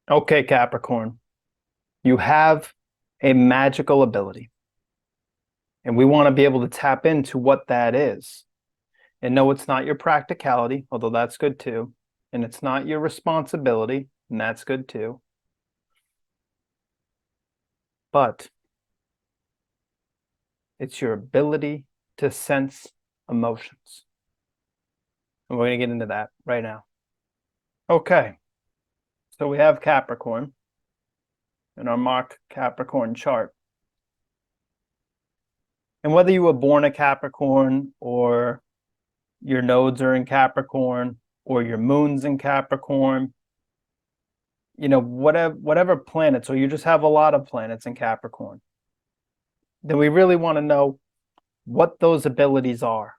Okay, Capricorn, you have a magical ability, and we want to be able to tap into what that is. And no, it's not your practicality, although that's good too. And it's not your responsibility, and that's good too. But it's your ability to sense emotions. And we're going to get into that right now. Okay, so we have Capricorn in our mock Capricorn chart. And whether you were born a Capricorn or your nodes are in Capricorn or your moon's in Capricorn, whatever planets, or you just have a lot of planets in Capricorn, then we really want to know what those abilities are.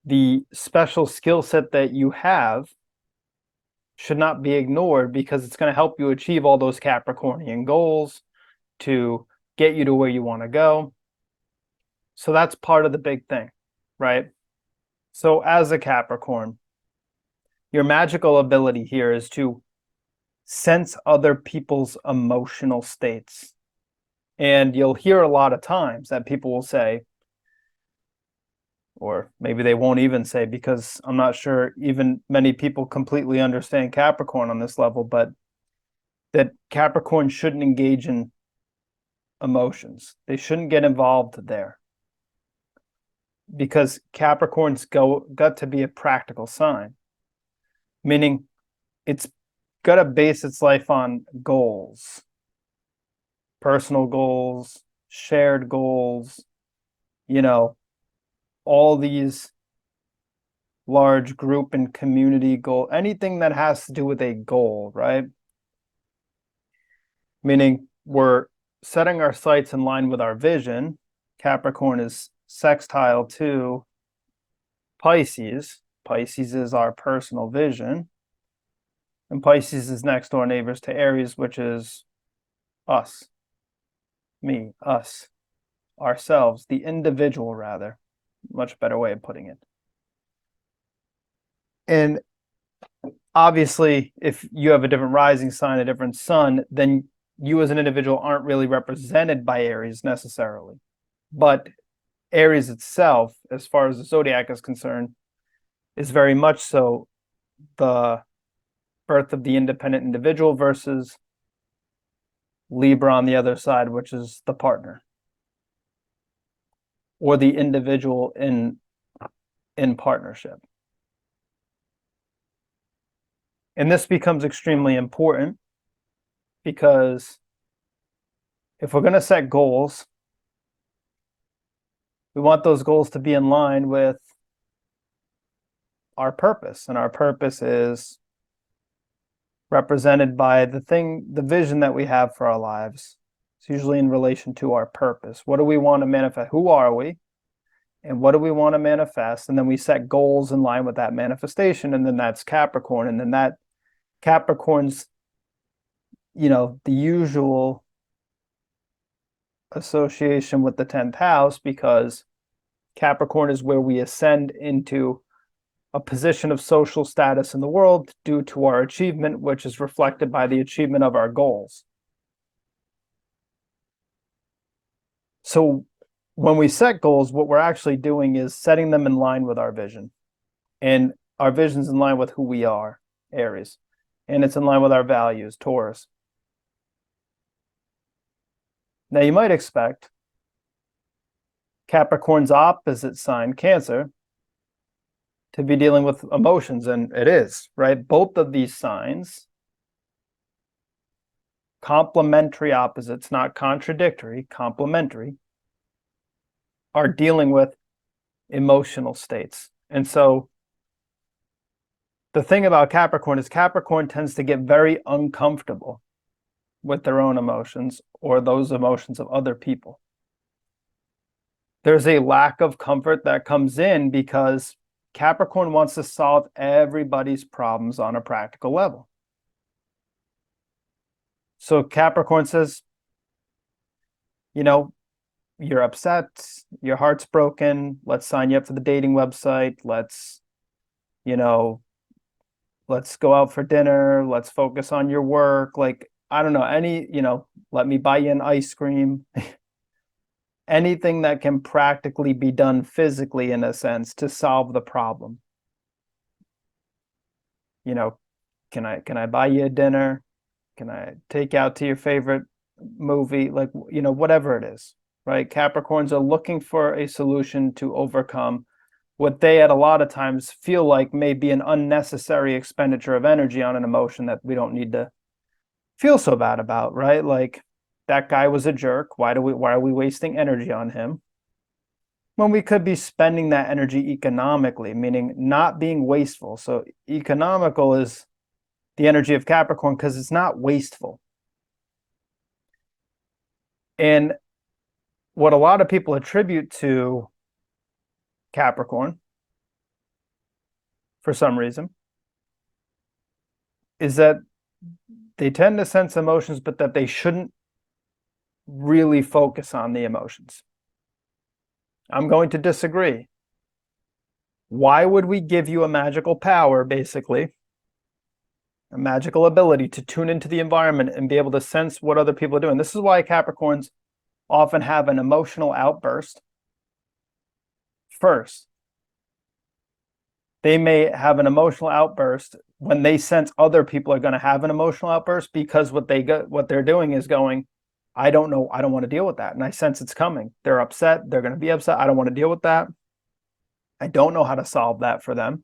The special skill set that you have should not be ignored because it's going to help you achieve all those Capricornian goals to get you to where you want to go. So that's part of the big thing, right? So as a Capricorn, your magical ability here is to sense other people's emotional states. And you'll hear a lot of times that people will say, or maybe they won't even say, because I'm not sure even many people completely understand Capricorn on this level, but that Capricorn shouldn't engage in emotions. They shouldn't get involved there because Capricorns got to be a practical sign, meaning it's got to base its life on goals, personal goals, shared goals, all these large group and community goal, anything that has to do with a goal, right? Meaning we're setting our sights in line with our vision. Capricorn is sextile to Pisces. Pisces is our personal vision. And Pisces is next door neighbors to Aries, which is us, me, us, ourselves, the individual, rather. Much better way of putting it. And obviously, if you have a different rising sign, a different sun, then you as an individual aren't really represented by Aries necessarily. But Aries itself, as far as the Zodiac is concerned, is very much so the birth of the independent individual versus Libra on the other side, which is the partner or the individual in partnership. And this becomes extremely important because if we're going to set goals, we want those goals to be in line with our purpose. And our purpose is represented by the vision that we have for our lives. It's usually in relation to our purpose. What do we want to manifest? Who are we? And what do we want to manifest? And then we set goals in line with that manifestation. And then that's Capricorn. And then that Capricorn's, the usual association with the 10th house, because Capricorn is where we ascend into a position of social status in the world due to our achievement, which is reflected by the achievement of our goals. So when we set goals, what we're actually doing is setting them in line with our vision. And our vision's in line with who we are, Aries. And it's in line with our values, Taurus. Now you might expect Capricorn's opposite sign, Cancer, to be dealing with emotions, and it is, right? Both of these signs, complementary opposites, not contradictory, complementary, are dealing with emotional states. And so the thing about Capricorn is Capricorn tends to get very uncomfortable with their own emotions or those emotions of other people. There's a lack of comfort that comes in because Capricorn wants to solve everybody's problems on a practical level. So Capricorn says, you're upset, your heart's broken, let's sign you up for the dating website, let's, let's go out for dinner, let's focus on your work, like, I don't know, let me buy you an ice cream. Anything that can practically be done physically, in a sense, to solve the problem. Can I buy you a dinner? Can I take you out to your favorite movie? Like, whatever it is, right? Capricorns are looking for a solution to overcome what they at a lot of times feel like may be an unnecessary expenditure of energy on an emotion that we don't need to feel so bad about, right? Like, that guy was a jerk. Why are we wasting energy on him when we could be spending that energy economically, meaning not being wasteful? So economical is the energy of Capricorn because it's not wasteful. And what a lot of people attribute to Capricorn, for some reason, is that they tend to sense emotions, but that they shouldn't really focus on the emotions. I'm going to disagree. Why would we give you a magical power, basically, a magical ability to tune into the environment and be able to sense what other people are doing? This is why Capricorns often have an emotional outburst first. They may have an emotional outburst when they sense other people are going to have an emotional outburst, because what they're doing is going, I don't know, I don't want to deal with that. And I sense it's coming. They're upset. They're going to be upset. I don't want to deal with that. I don't know how to solve that for them.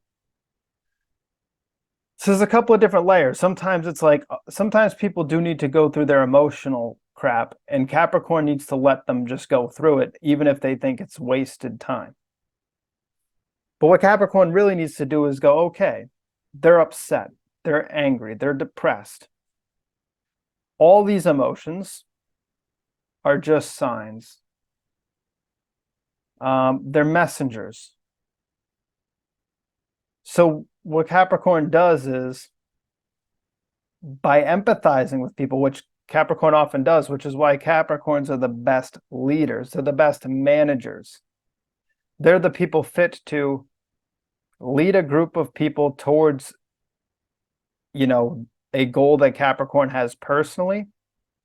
So there's a couple of different layers. Sometimes it's like, sometimes people do need to go through their emotional crap, and Capricorn needs to let them just go through it, even if they think it's wasted time. But what Capricorn really needs to do is go, okay, they're upset, they're angry, they're depressed. All these emotions are just signs. They're messengers. So what Capricorn does is, by empathizing with people, which Capricorn often does, which is why Capricorns are the best leaders, they're the best managers. They're the people fit to lead a group of people towards, a goal that Capricorn has personally,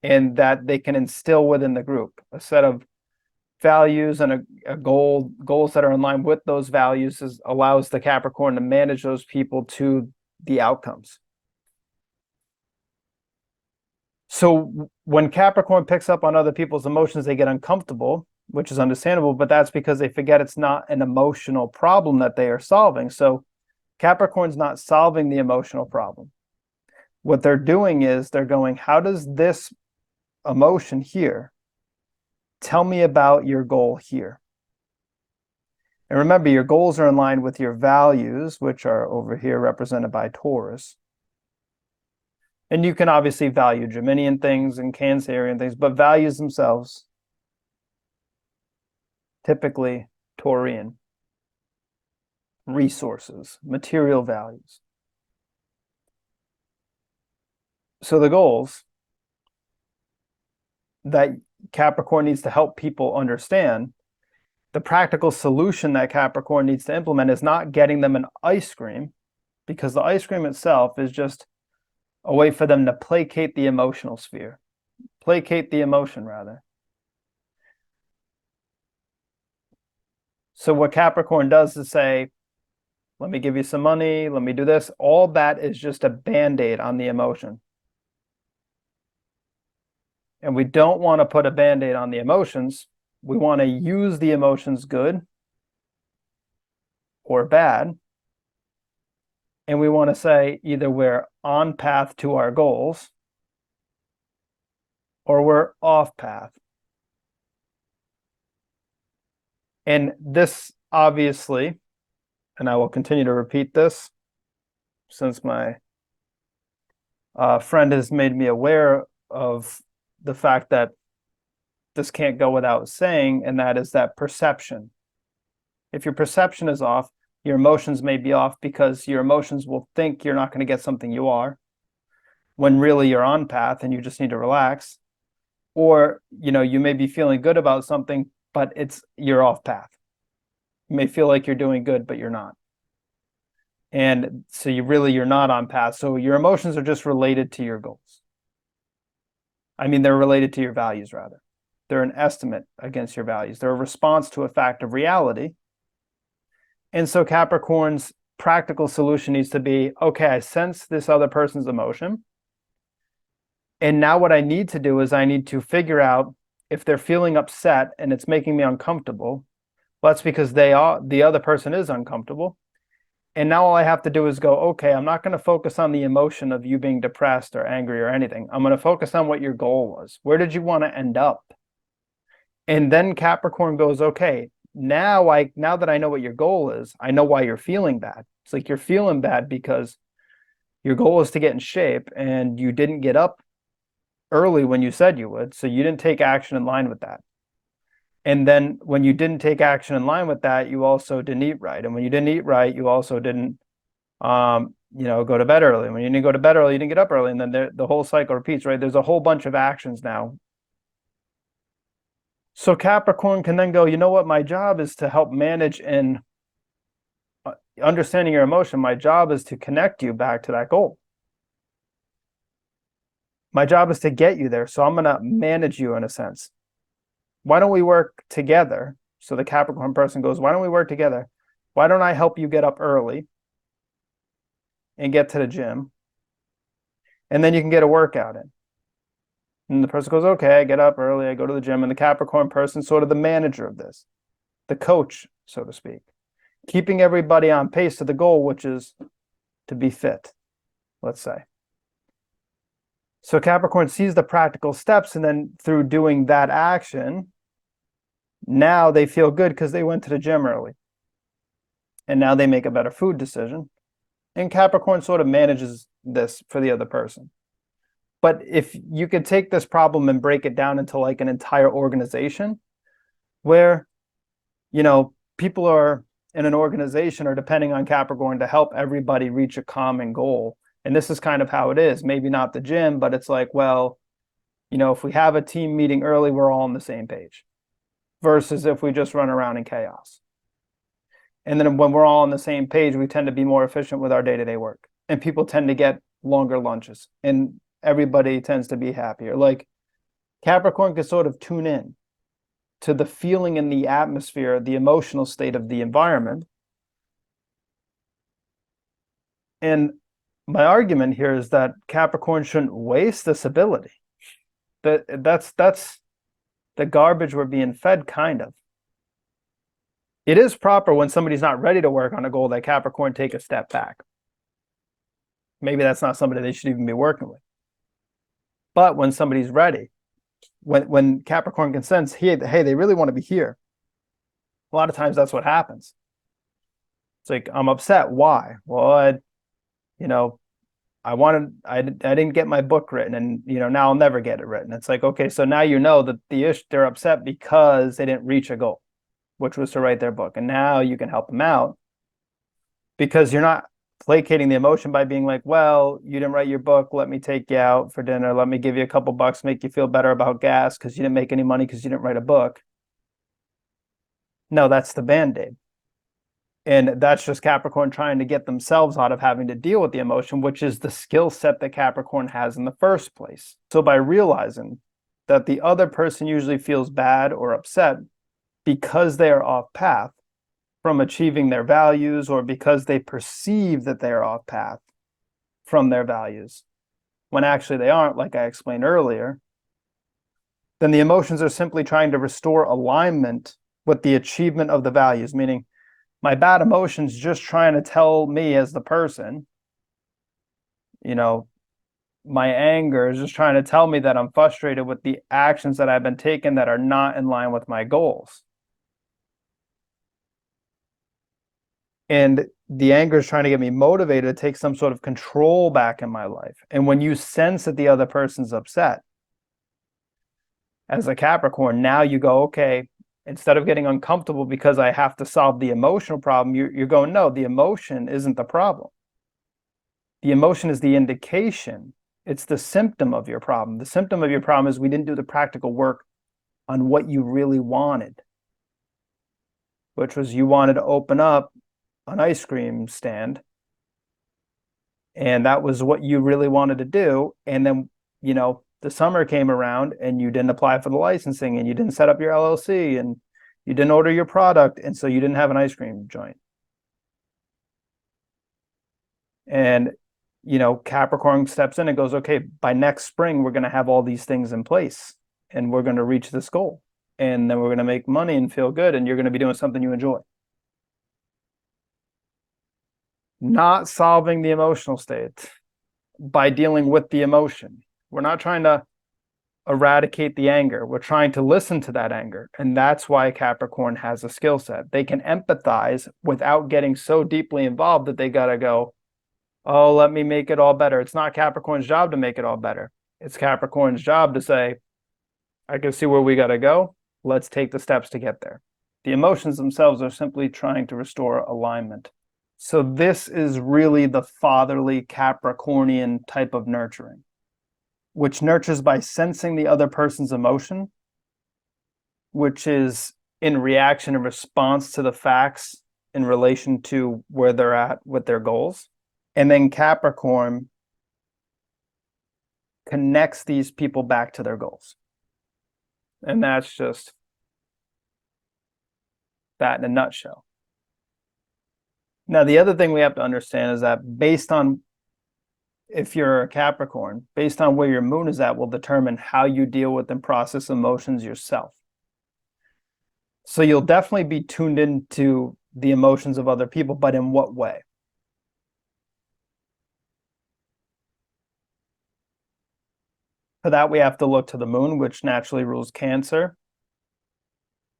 and that they can instill within the group a set of values and a goals that are in line with those values, allows the Capricorn to manage those people to the outcomes. So when Capricorn picks up on other people's emotions, they get uncomfortable, which is understandable, but that's because they forget it's not an emotional problem that they are solving. So Capricorn's not solving the emotional problem. What they're doing is they're going, how does this emotion here tell me about your goal here? And remember, your goals are in line with your values, which are over here represented by Taurus. And you can obviously value Geminian things and Cancerian things, but values themselves, typically Taurian. Resources, material values. So the goals that Capricorn needs to help people understand, the practical solution that Capricorn needs to implement, is not getting them an ice cream, because the ice cream itself is just a way for them to placate the emotional sphere, placate the emotion, rather. So what Capricorn does is say, let me give you some money, let me do this. All that is just a band-aid on the emotion. And we don't want to put a band-aid on the emotions. We want to use the emotions good or bad. And we want to say either we're on path to our goals or we're off path. And this obviously, and I will continue to repeat this since my friend has made me aware of the fact that this can't go without saying, and that is that perception. If your perception is off, your emotions may be off, because your emotions will think you're not going to get something you are, when really you're on path and you just need to relax. Or, you may be feeling good about something, but you're off path. You may feel like you're doing good, but you're not. And so you're not on path. So your emotions are just related to your goals. I mean, they're related to your values, rather. They're an estimate against your values. They're a response to a fact of reality. And so Capricorn's practical solution needs to be, okay, I sense this other person's emotion. And now what I need to do is I need to figure out if they're feeling upset and it's making me uncomfortable. Well, that's because the other person is uncomfortable. And now all I have to do is go, okay, I'm not going to focus on the emotion of you being depressed or angry or anything. I'm going to focus on what your goal was. Where did you want to end up? And then Capricorn goes, okay, now that I know what your goal is, I know why you're feeling bad. It's like you're feeling bad because your goal is to get in shape and you didn't get up early when you said you would. So you didn't take action in line with that. And then when you didn't take action in line with that, you also didn't eat right. And when you didn't eat right, you also didn't, go to bed early. When you didn't go to bed early, you didn't get up early. And then the whole cycle repeats, right? There's a whole bunch of actions now. So Capricorn can then go, you know what? My job is to help manage and understanding your emotion. My job is to connect you back to that goal. My job is to get you there. So I'm going to manage you in a sense. Why don't we work together? So the Capricorn person goes, why don't we work together? Why don't I help you get up early and get to the gym? And then you can get a workout in. And the person goes, okay, I get up early, I go to the gym. And the Capricorn person, sort of the manager of this, the coach, so to speak, keeping everybody on pace to the goal, which is to be fit, let's say. So Capricorn sees the practical steps, and then through doing that action, now they feel good because they went to the gym early. And now they make a better food decision. And Capricorn sort of manages this for the other person. But if you could take this problem and break it down into like an entire organization where, people are in an organization are depending on Capricorn to help everybody reach a common goal. And this is kind of how it is. Maybe not the gym, but it's like, well, if we have a team meeting early, we're all on the same page versus if we just run around in chaos. And then when we're all on the same page, we tend to be more efficient with our day-to-day work. And people tend to get longer lunches. And everybody tends to be happier. Like Capricorn can sort of tune in to the feeling in the atmosphere, the emotional state of the environment. And my argument here is that Capricorn shouldn't waste this ability. That's the garbage we're being fed, kind of. It is proper when somebody's not ready to work on a goal that Capricorn take a step back. Maybe that's not somebody they should even be working with. But when somebody's ready, when Capricorn can sense, hey, they really want to be here. A lot of times that's what happens. It's like, I'm upset. Why? Well, I didn't get my book written, and now I'll never get it written. It's like, okay, so now you know that they're upset because they didn't reach a goal, which was to write their book. And now you can help them out because you're not placating the emotion by being like, well, you didn't write your book, let me take you out for dinner, let me give you a couple bucks, make you feel better about gas because you didn't make any money because you didn't write a book. No, that's the Band-Aid. And that's just Capricorn trying to get themselves out of having to deal with the emotion, which is the skill set that Capricorn has in the first place. So by realizing that the other person usually feels bad or upset because they are off path from achieving their values, or because they perceive that they are off path from their values, when actually they aren't, like I explained earlier, then the emotions are simply trying to restore alignment with the achievement of the values, meaning my bad emotions just trying to tell me as the person, my anger is just trying to tell me that I'm frustrated with the actions that I've been taking that are not in line with my goals. And the anger is trying to get me motivated to take some sort of control back in my life. And when you sense that the other person's upset, as a Capricorn, now you go, okay, instead of getting uncomfortable because I have to solve the emotional problem, you're going, no, the emotion isn't the problem. The emotion is the indication. It's the symptom of your problem. The symptom of your problem is we didn't do the practical work on what you really wanted, which was you wanted to open up an ice cream stand and that was what you really wanted to do. And then, the summer came around and you didn't apply for the licensing and you didn't set up your LLC and you didn't order your product. And so you didn't have an ice cream joint. And, Capricorn steps in and goes, okay, by next spring, we're going to have all these things in place and we're going to reach this goal. And then we're going to make money and feel good. And you're going to be doing something you enjoy. Not solving the emotional state by dealing with the emotion. We're not trying to eradicate the anger. We're trying to listen to that anger. And that's why Capricorn has a skill set. They can empathize without getting so deeply involved that they got to go, oh, let me make it all better. It's not Capricorn's job to make it all better. It's Capricorn's job to say, I can see where we got to go. Let's take the steps to get there. The emotions themselves are simply trying to restore alignment. So this is really the fatherly Capricornian type of nurturing, which nurtures by sensing the other person's emotion, which is in reaction and response to the facts in relation to where they're at with their goals. And then Capricorn connects these people back to their goals. And that's just that in a nutshell. Now, the other thing we have to understand is that if you're a Capricorn, based on where your moon is at, will determine how you deal with and process emotions yourself. So you'll definitely be tuned into the emotions of other people, but in what way? For that, we have to look to the moon, which naturally rules Cancer,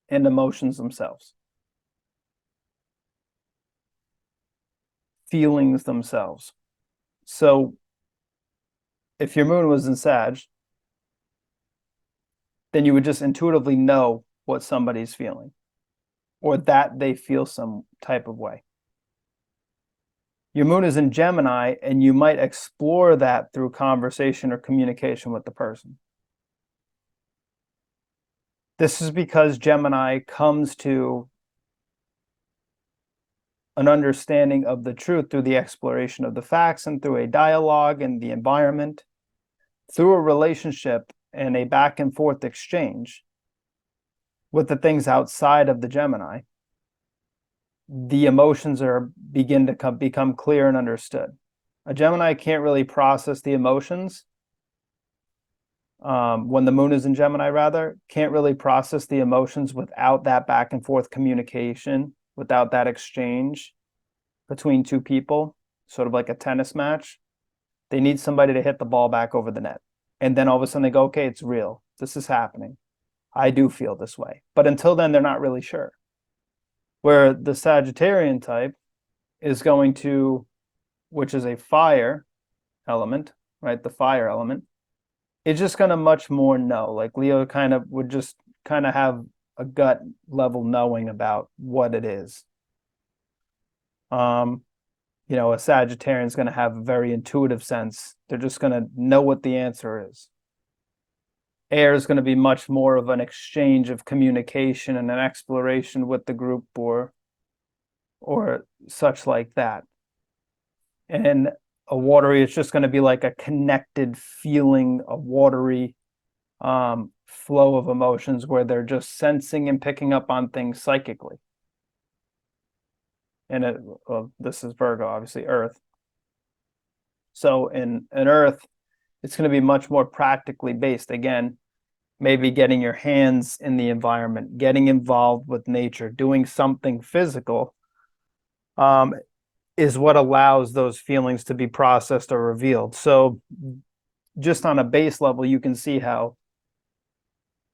and emotions themselves. Feelings themselves. So if your moon was in Sag, then you would just intuitively know what somebody's feeling or that they feel some type of way. Your moon is in Gemini, and you might explore that through conversation or communication with the person. This is because Gemini comes to an understanding of the truth through the exploration of the facts and through a dialogue and the environment, through a relationship and a back and forth exchange with the things outside of the Gemini. The emotions begin to become clear and understood. A Gemini can't really process the emotions. When the moon is in Gemini, can't really process the emotions without that back and forth communication, without that exchange between two people, sort of like a tennis match. They need somebody to hit the ball back over the net. And then all of a sudden they go, okay, it's real. This is happening. I do feel this way. But until then, they're not really sure. Where the Sagittarian type is going to, which is a fire element, right? The fire element, it's just going to much more know. Like Leo would just have a gut level knowing about what it is. A Sagittarian is going to have a very intuitive sense. They're just going to know what the answer is. Air is going to be much more of an exchange of communication and an exploration with the group or such like that. And a watery is just going to be like a connected feeling, a watery flow of emotions where they're just sensing and picking up on things psychically. And this is Virgo, obviously Earth. So in Earth, it's going to be much more practically based. Again, maybe getting your hands in the environment, getting involved with nature, doing something physical is what allows those feelings to be processed or revealed. So just on a base level, you can see how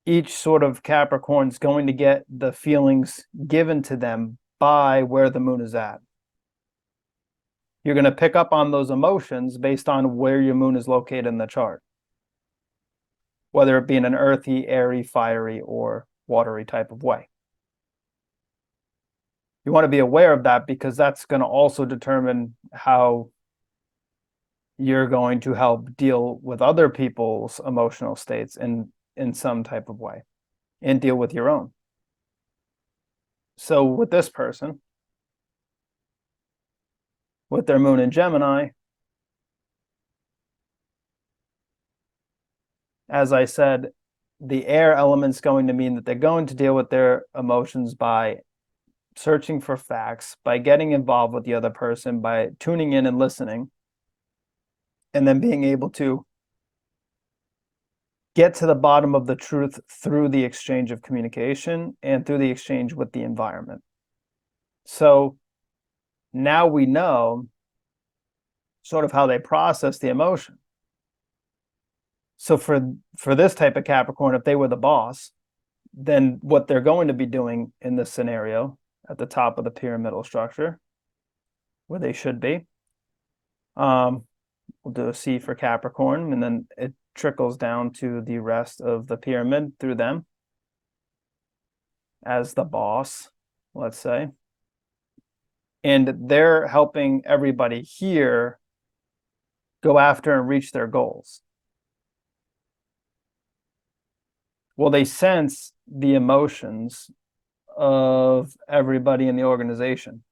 each sort of Capricorn is going to get the feelings given to them by where the moon is at. You're going to pick up on those emotions based on where your moon is located in the chart, whether it be in an earthy, airy, fiery, or watery type of way. You want to be aware of that because that's going to also determine how you're going to help deal with other people's emotional states in some type of way and deal with your own. So with this person, with their moon in Gemini, as I said, the air element's going to mean that they're going to deal with their emotions by searching for facts, by getting involved with the other person, by tuning in and listening, and then being able to get to the bottom of the truth through the exchange of communication and through the exchange with the environment. So now we know sort of how they process the emotion. So for this type of Capricorn, if they were the boss, then what they're going to be doing in this scenario at the top of the pyramidal structure, where they should be, we'll do a C for Capricorn, and then it trickles down to the rest of the pyramid through them as the boss, let's say. And they're helping everybody here go after and reach their goals. Well, they sense the emotions of everybody in the organization.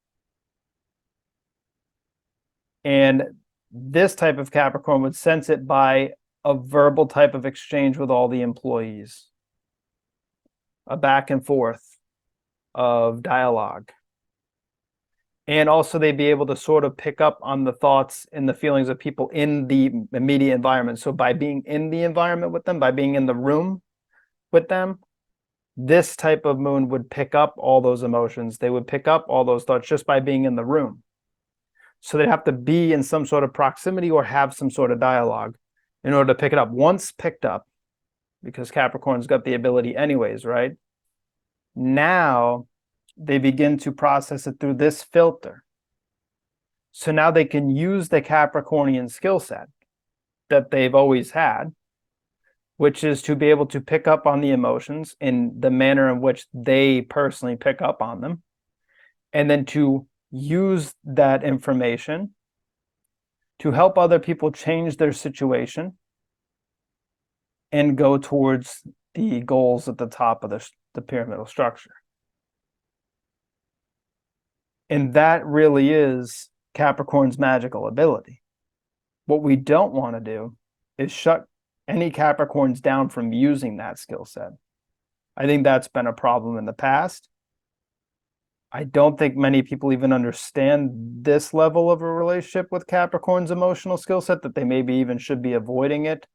And this type of Capricorn would sense it by a verbal type of exchange with all the employees, a back and forth of dialogue. And also they'd be able to sort of pick up on the thoughts and the feelings of people in the immediate environment. So by being in the environment with them, by being in the room with them, this type of moon would pick up all those emotions. They would pick up all those thoughts just by being in the room. So they'd have to be in some sort of proximity or have some sort of dialogue in order to pick it up. Once picked up, because Capricorn's got the ability anyways, right? Now they begin to process it through this filter. So now they can use the Capricornian skill set that they've always had, which is to be able to pick up on the emotions in the manner in which they personally pick up on them, and then to use that information to help other people change their situation and go towards the goals at the top of the pyramidal structure. And that really is Capricorn's magical ability. What we don't want to do is shut any Capricorns down from using that skill set. I think that's been a problem in the past. I don't think many people even understand this level of a relationship with Capricorn's emotional skill set, that they maybe even should be avoiding it.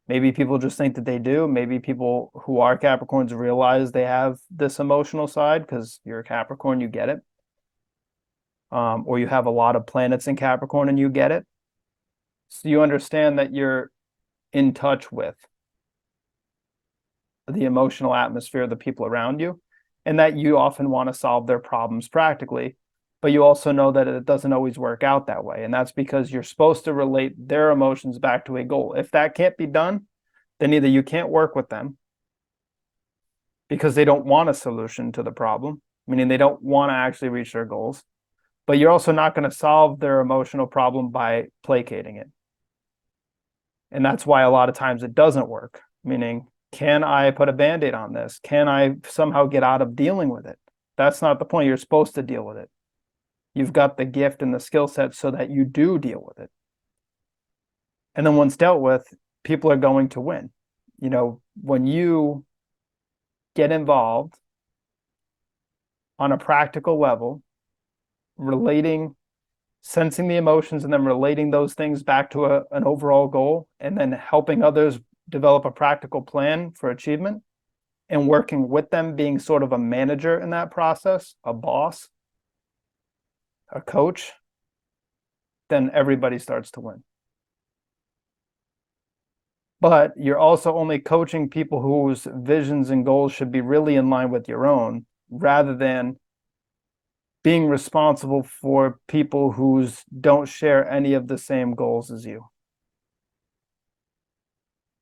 Maybe people just think that they do. Maybe people who are Capricorns realize they have this emotional side because you're a Capricorn, you get it. Or you have a lot of planets in Capricorn and you get it. So you understand that you're in touch with the emotional atmosphere of the people around you, and that you often want to solve their problems practically, but you also know that it doesn't always work out that way. And that's because you're supposed to relate their emotions back to a goal. If that can't be done, then either you can't work with them because they don't want a solution to the problem, meaning they don't want to actually reach their goals, but you're also not going to solve their emotional problem by placating it. And that's why a lot of times it doesn't work, meaning, can I put a Band-Aid on this? Can I somehow get out of dealing with it? That's not the point. You're supposed to deal with it. You've got the gift and the skill set so that you do deal with it. And then once dealt with, people are going to win. You know, when you get involved on a practical level, sensing the emotions and then relating those things back to an overall goal, and then helping others develop a practical plan for achievement, and working with them, being sort of a manager in that process, a boss, a coach, then everybody starts to win. But you're also only coaching people whose visions and goals should be really in line with your own, rather than being responsible for people who don't share any of the same goals as you.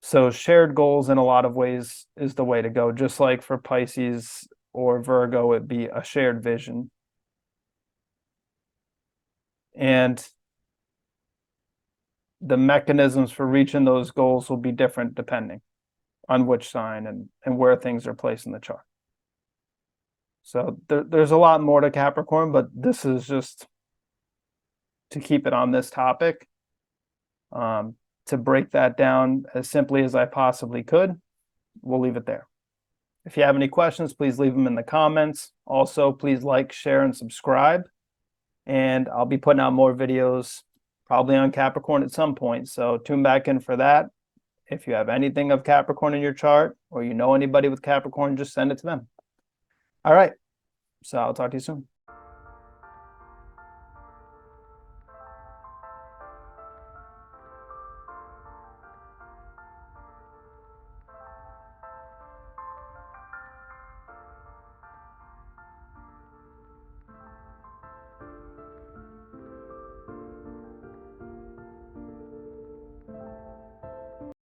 So shared goals in a lot of ways is the way to go. Just like for Pisces or Virgo, it'd be a shared vision. And the mechanisms for reaching those goals will be different depending on which sign and where things are placed in the chart. So there's a lot more to Capricorn, but this is just to keep it on this topic. to break that down as simply as I possibly could. We'll leave it there. If you have any questions, please leave them in the comments. Also, please like, share, and subscribe. And I'll be putting out more videos probably on Capricorn at some point. So tune back in for that. If you have anything of Capricorn in your chart or you know anybody with Capricorn, just send it to them. All right. So I'll talk to you soon.